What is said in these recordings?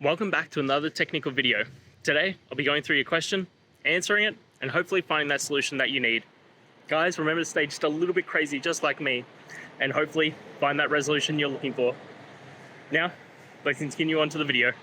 Welcome back to another technical video. Today, I'll be going through your question, answering it, and hopefully finding that solution that you need. Guys, remember to stay just a little bit crazy, just like me, and hopefully find that resolution you're looking for. Now, let's continue on to the video.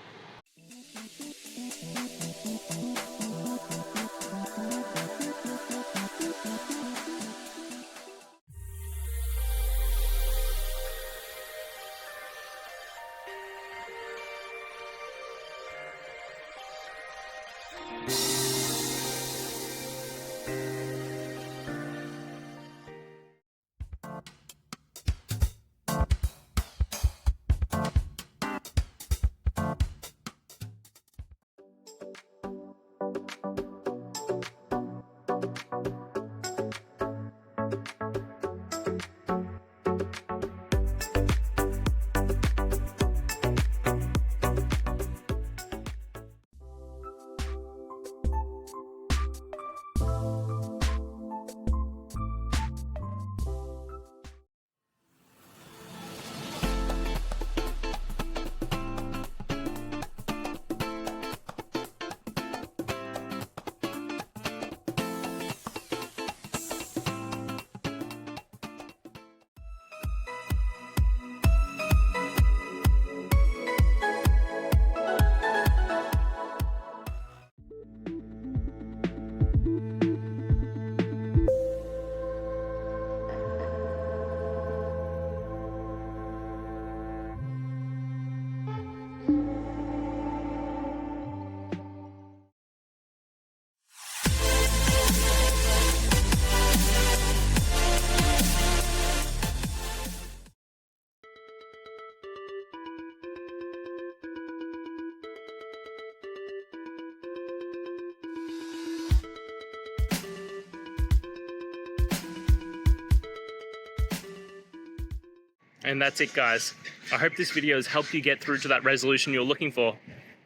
And that's it, guys. I hope this video has helped you get through to that resolution you're looking for.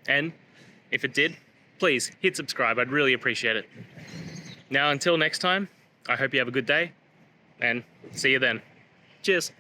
And if it did, please hit subscribe. I'd really appreciate it. Now, until next time, I hope you have a good day and see you then. Cheers.